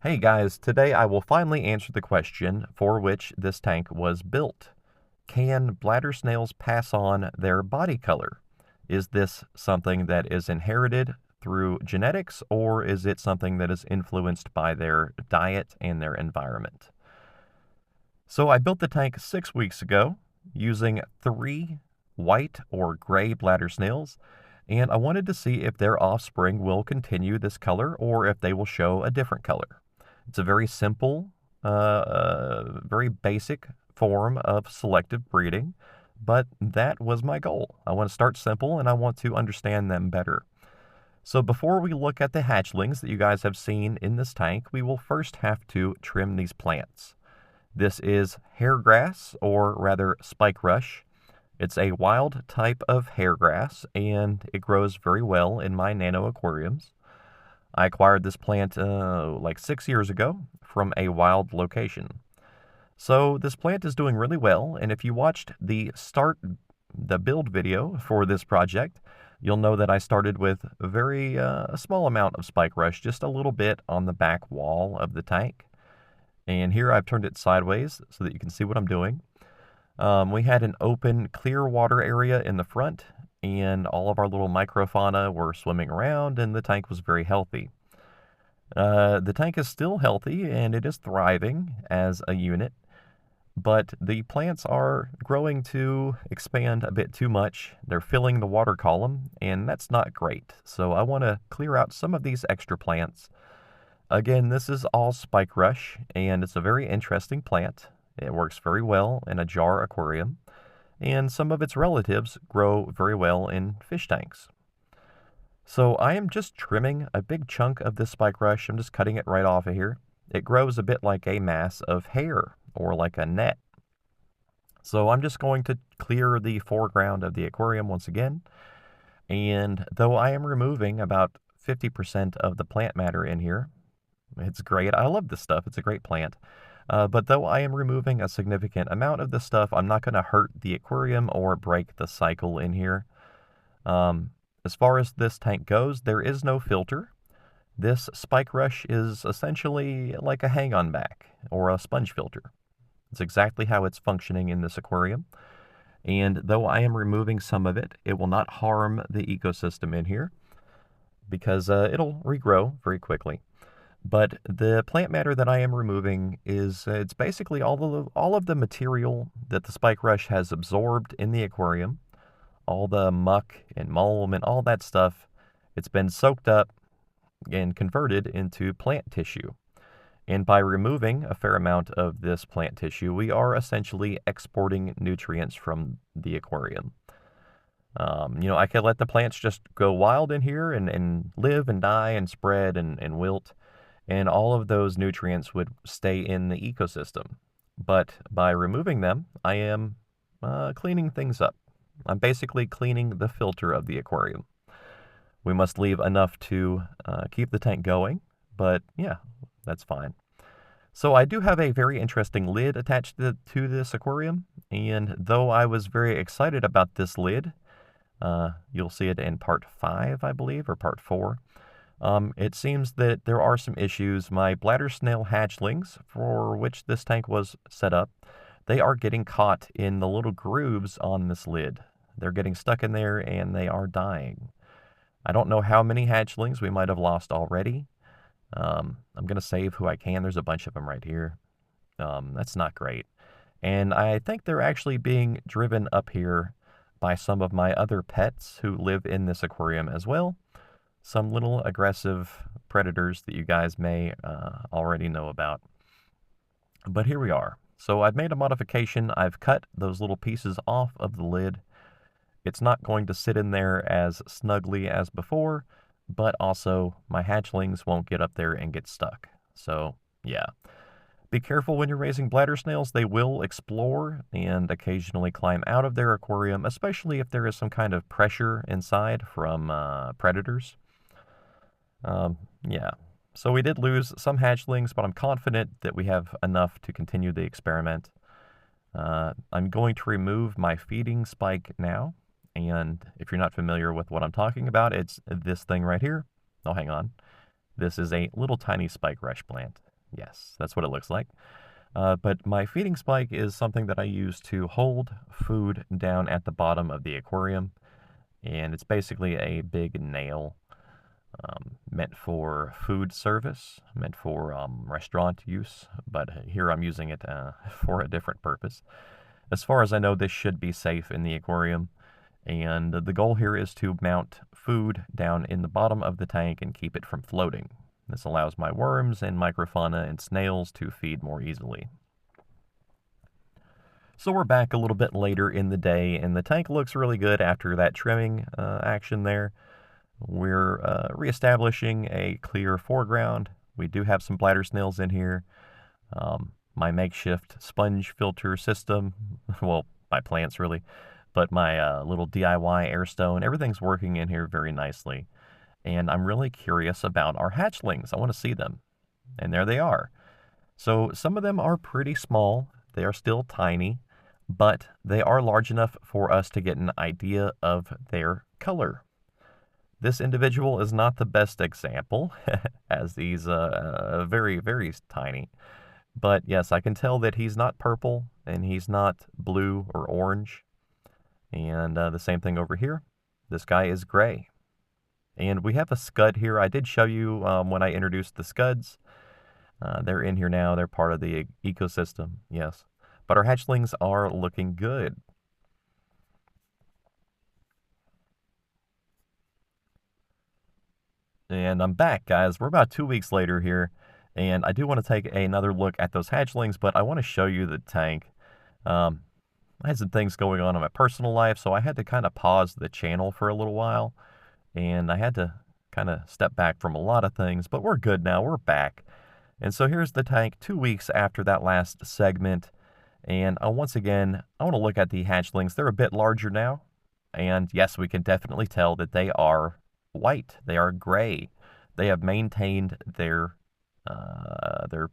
Hey guys, today I will finally answer the question for which this tank was built. Can bladder snails pass on their body color? Is this something that is inherited through genetics, or is it something that is influenced by their diet and their environment? So I built the tank 6 weeks ago using 3 white or gray bladder snails, and I wanted to see if their offspring will continue this color or if they will show a different color. It's a very simple, very basic form of selective breeding, but that was my goal. I want to start simple and I want to understand them better. So before we look at the hatchlings that you guys have seen in this tank, we will first have to trim these plants. This is hairgrass, or rather spike rush. It's a wild type of hairgrass, and it grows very well in my nano aquariums. I acquired this plant like 6 years ago from a wild location. So this plant is doing really well, and if you watched the build video for this project, you'll know that I started with a very small amount of spike rush, just a little bit on the back wall of the tank. And here I've turned it sideways so that you can see what I'm doing. We had an open, clear water area in the front, and all of our little microfauna were swimming around, and the tank was very healthy. The tank is still healthy, and it is thriving as a unit, but the plants are growing to expand a bit too much. They're filling the water column, and that's not great. So I want to clear out some of these extra plants. Again, this is all spike rush, and it's a very interesting plant. It works very well in a jar aquarium, and some of its relatives grow very well in fish tanks. So I am just trimming a big chunk of this spike rush. I'm just cutting it right off of here. It grows a bit like a mass of hair or like a net. So I'm just going to clear the foreground of the aquarium once again. And though I am removing about 50% of the plant matter in here, it's great. I love this stuff. It's a great plant. But though I am removing a significant amount of this stuff, I'm not going to hurt the aquarium or break the cycle in here. As far as this tank goes, there is no filter. This spike rush is essentially like a hang-on back or a sponge filter. It's exactly how it's functioning in this aquarium. And though I am removing some of it, it will not harm the ecosystem in here because it'll regrow very quickly. But the plant matter that I am removing is it's basically all of the material that the spike rush has absorbed in the aquarium, all the muck and mulm and all that stuff. It's been soaked up and converted into plant tissue. And by removing a fair amount of this plant tissue, we are essentially exporting nutrients from the aquarium. I could let the plants just go wild in here and live and die and spread and wilt, and all of those nutrients would stay in the ecosystem. But by removing them, I am cleaning things up. I'm basically cleaning the filter of the aquarium. We must leave enough to keep the tank going, but yeah, that's fine. So I do have a very interesting lid attached to this aquarium, and though I was very excited about this lid, you'll see it in part 5, I believe, or part 4. It seems that there are some issues. My bladder snail hatchlings, for which this tank was set up, they are getting caught in the little grooves on this lid. They're getting stuck in there and they are dying. I don't know how many hatchlings we might have lost already. I'm going to save who I can. There's a bunch of them right here. That's not great. And I think they're actually being driven up here by some of my other pets who live in this aquarium as well. Some little aggressive predators that you guys may already know about. But here we are. So I've made a modification. I've cut those little pieces off of the lid. It's not going to sit in there as snugly as before, but also my hatchlings won't get up there and get stuck. So yeah, be careful when you're raising bladder snails. They will explore and occasionally climb out of their aquarium, especially if there is some kind of pressure inside from predators. Yeah, so we did lose some hatchlings, but I'm confident that we have enough to continue the experiment. I'm going to remove my feeding spike now. And if you're not familiar with what I'm talking about, it's this thing right here. Oh, hang on. This is a little tiny spike rush plant. Yes, that's what it looks like. But my feeding spike is something that I use to hold food down at the bottom of the aquarium, and it's basically a big nail meant for food service, meant for restaurant use, but here I'm using it for a different purpose. As far as I know, this should be safe in the aquarium, and the goal here is to mount food down in the bottom of the tank and keep it from floating. This allows my worms and microfauna and snails to feed more easily. So we're back a little bit later in the day, and the tank looks really good after that trimming action there. We're reestablishing a clear foreground. We do have some bladder snails in here. My makeshift sponge filter system, well, my plants really, but my little DIY air stone, everything's working in here very nicely. And I'm really curious about our hatchlings. I want to see them. And there they are. So some of them are pretty small. They are still tiny, but they are large enough for us to get an idea of their color. This individual is not the best example, as he's very, very tiny. But yes, I can tell that he's not purple, and he's not blue or orange. And the same thing over here. This guy is gray. And we have a scud here. I did show you when I introduced the scuds. They're in here now. They're part of the ecosystem, yes. But our hatchlings are looking good. And I'm back, guys. We're about 2 weeks later here, and I do want to take another look at those hatchlings, but I want to show you the tank. I had some things going on in my personal life, so I had to kind of pause the channel for a little while, and I had to kind of step back from a lot of things, but we're good now. We're back. And so here's the tank 2 weeks after that last segment, and once again, I want to look at the hatchlings. They're a bit larger now, and yes, we can definitely tell that they are white. They are gray. They have maintained their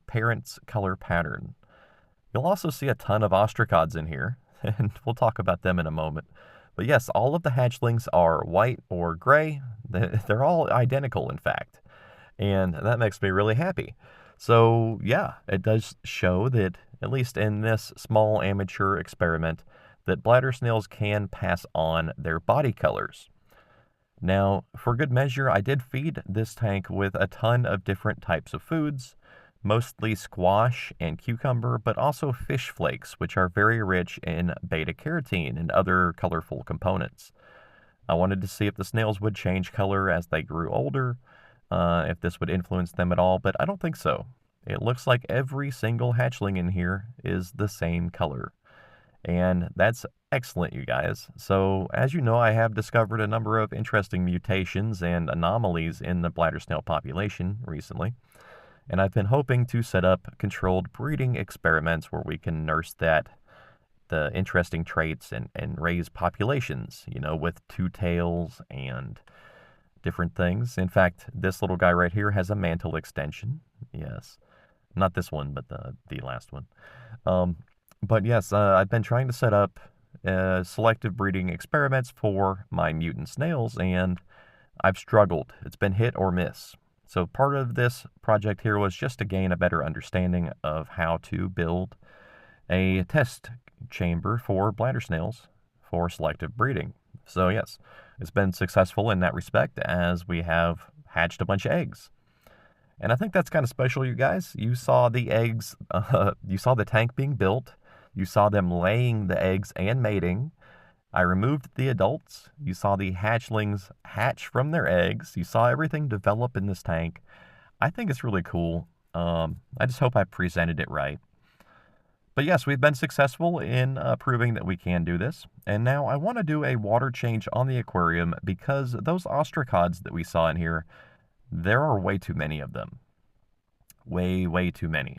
parents' color pattern. You'll also see a ton of ostracods in here, and we'll talk about them in a moment. But yes, all of the hatchlings are white or gray. They're all identical, in fact, and that makes me really happy. So yeah, it does show that, at least in this small amateur experiment, that bladder snails can pass on their body colors. Now, for good measure, I did feed this tank with a ton of different types of foods, mostly squash and cucumber, but also fish flakes, which are very rich in beta-carotene and other colorful components. I wanted to see if the snails would change color as they grew older, if this would influence them at all, but I don't think so. It looks like every single hatchling in here is the same color. And that's excellent, you guys. So, as you know, I have discovered a number of interesting mutations and anomalies in the bladder snail population recently. And I've been hoping to set up controlled breeding experiments where we can nurse the interesting traits and raise populations, you know, with two tails and different things. In fact, this little guy right here has a mantle extension. Yes. Not this one, but the last one. But yes, I've been trying to set up selective breeding experiments for my mutant snails, and I've struggled. It's been hit or miss. So part of this project here was just to gain a better understanding of how to build a test chamber for bladder snails for selective breeding. So yes, it's been successful in that respect, as we have hatched a bunch of eggs. And I think that's kind of special, you guys. You saw the eggs, you saw the tank being built. You saw them laying the eggs and mating. I removed the adults. You saw the hatchlings hatch from their eggs. You saw everything develop in this tank. I think it's really cool. I just hope I presented it right. But yes, we've been successful in proving that we can do this. And now I want to do a water change on the aquarium, because those ostracods that we saw in here, there are way too many of them. Way, way too many.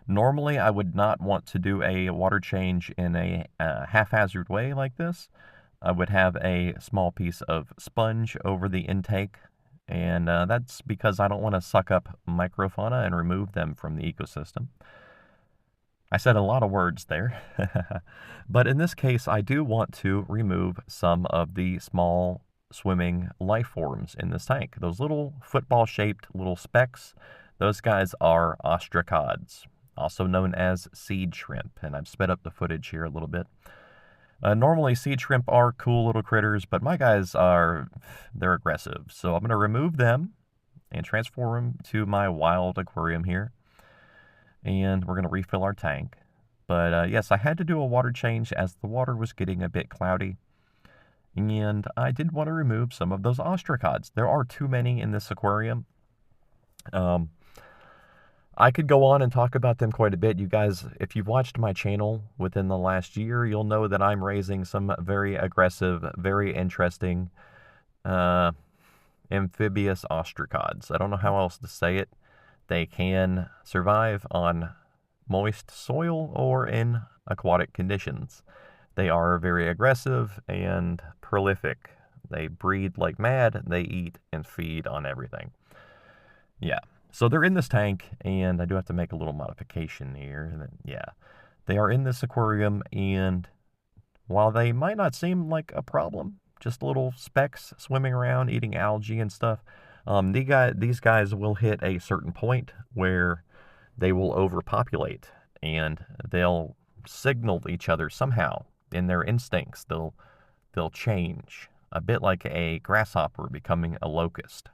Normally, I would not want to do a water change in a haphazard way like this. I would have a small piece of sponge over the intake, and that's because I don't want to suck up microfauna and remove them from the ecosystem. I said a lot of words there. But in this case, I do want to remove some of the small swimming life forms in this tank. Those little football-shaped little specks, Those guys are ostracods, also known as seed shrimp, and I've sped up the footage here a little bit. Normally, seed shrimp are cool little critters, but my guys they're aggressive. So I'm going to remove them and transform them to my wild aquarium here. And we're going to refill our tank. But yes, I had to do a water change as the water was getting a bit cloudy. And I did want to remove some of those ostracods. There are too many in this aquarium. I could go on and talk about them quite a bit. You guys, if you've watched my channel within the last year, you'll know that I'm raising some very aggressive, very interesting amphibious ostracods. I don't know how else to say it. They can survive on moist soil or in aquatic conditions. They are very aggressive and prolific. They breed like mad. They eat and feed on everything. Yeah. So they're in this tank, and I do have to make a little modification here. And then, yeah, they are in this aquarium, and while they might not seem like a problem, just little specks swimming around, eating algae and stuff, these guys will hit a certain point where they will overpopulate, and they'll signal each other somehow in their instincts. They'll change, a bit like a grasshopper becoming a locust.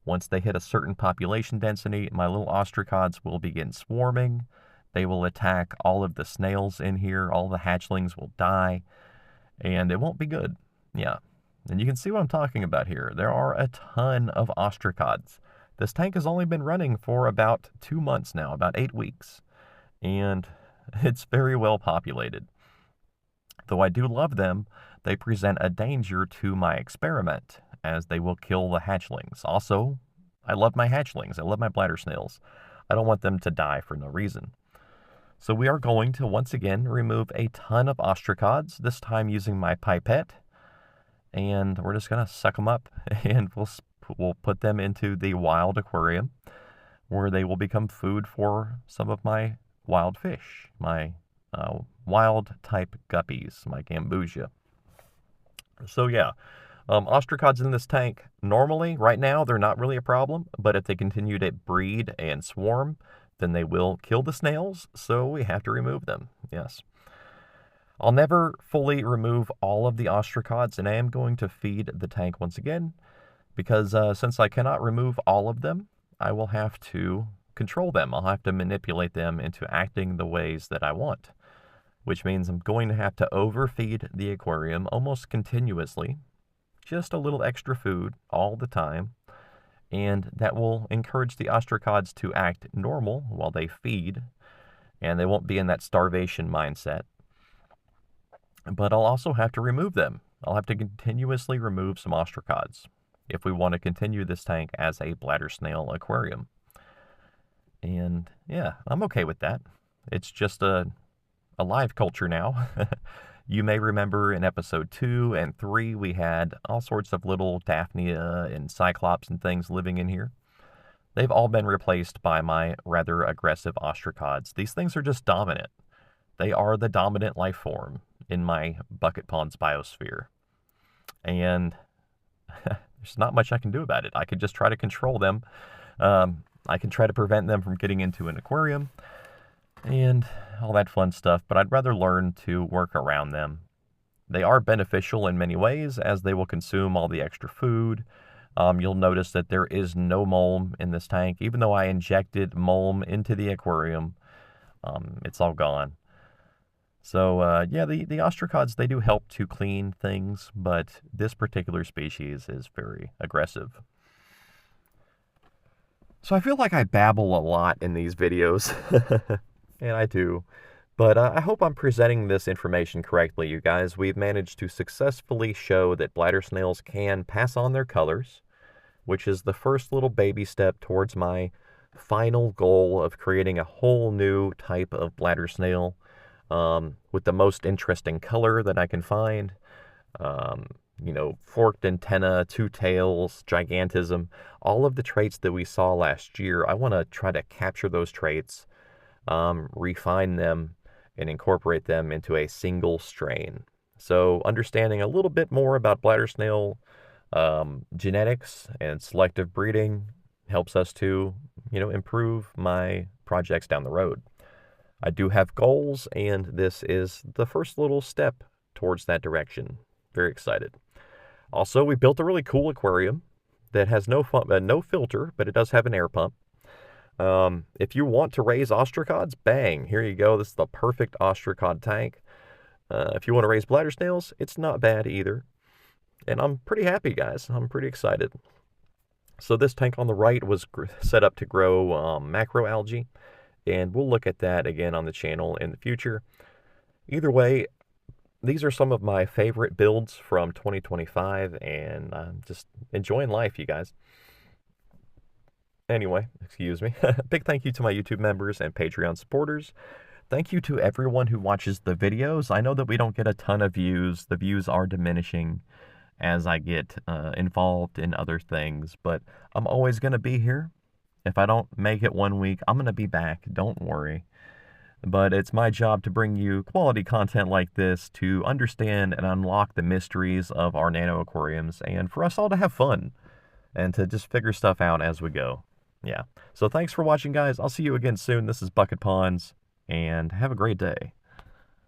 Once they hit a certain population density, my little ostracods will begin swarming. They will attack all of the snails in here. All the hatchlings will die, and it won't be good. Yeah, and you can see what I'm talking about here. There are a ton of ostracods. This tank has only been running for about 2 months now, about 8 weeks, and it's very well populated. Though I do love them, they present a danger to my experiment, as they will kill the hatchlings. Also, I love my hatchlings. I love my bladder snails. I don't want them to die for no reason. So we are going to once again remove a ton of ostracods, this time using my pipette. And we're just going to suck them up, and we'll put them into the wild aquarium, where they will become food for some of my wild fish, my wild type guppies, my gambusia. So yeah, ostracods in this tank, normally, right now, they're not really a problem, but if they continue to breed and swarm, then they will kill the snails, so we have to remove them, yes. I'll never fully remove all of the ostracods, and I am going to feed the tank once again, because since I cannot remove all of them, I will have to control them. I'll have to manipulate them into acting the ways that I want, which means I'm going to have to overfeed the aquarium almost continuously, just a little extra food all the time, and that will encourage the ostracods to act normal while they feed, and they won't be in that starvation mindset. But I'll also have to remove them. I'll have to continuously remove some ostracods if we want to continue this tank as a bladder snail aquarium. And yeah, I'm okay with that. It's just a live culture now. You may remember in episode 2 and 3, we had all sorts of little Daphnia and Cyclops and things living in here. They've all been replaced by my rather aggressive ostracods. These things are just dominant. They are the dominant life form in my bucket ponds biosphere. And there's not much I can do about it. I could just try to control them. I can try to prevent them from getting into an aquarium and all that fun stuff, but I'd rather learn to work around them. They are beneficial in many ways, as they will consume all the extra food. You'll notice that there is no mulm in this tank. Even though I injected mulm into the aquarium, it's all gone. So yeah, the ostracods, they do help to clean things, but this particular species is very aggressive. So I feel like I babble a lot in these videos. And I do. But I hope I'm presenting this information correctly, you guys. We've managed to successfully show that bladder snails can pass on their colors, which is the first little baby step towards my final goal of creating a whole new type of bladder snail with the most interesting color that I can find. You know, forked antenna, 2 tails, gigantism, all of the traits that we saw last year. I want to try to capture those traits, refine them, and incorporate them into a single strain. So understanding a little bit more about bladder snail genetics and selective breeding helps us to, improve my projects down the road. I do have goals, and this is the first little step towards that direction. Very excited. Also, we built a really cool aquarium that has no filter, but it does have an air pump. If you want to raise ostracods, bang, here you go. This is the perfect ostracod tank. If you want to raise bladder snails, it's not bad either. And I'm pretty happy, guys. I'm pretty excited. So this tank on the right was set up to grow macroalgae, and we'll look at that again on the channel in the future. Either way, these are some of my favorite builds from 2025, and I'm just enjoying life, you guys. Anyway, excuse me. Big thank you to my YouTube members and Patreon supporters. Thank you to everyone who watches the videos. I know that we don't get a ton of views. The views are diminishing as I get involved in other things, but I'm always going to be here. If I don't make it one week, I'm going to be back. Don't worry. But it's my job to bring you quality content like this to understand and unlock the mysteries of our nano aquariums and for us all to have fun and to just figure stuff out as we go. Yeah. So thanks for watching, guys. I'll see you again soon. This is Bucket Ponds, and have a great day.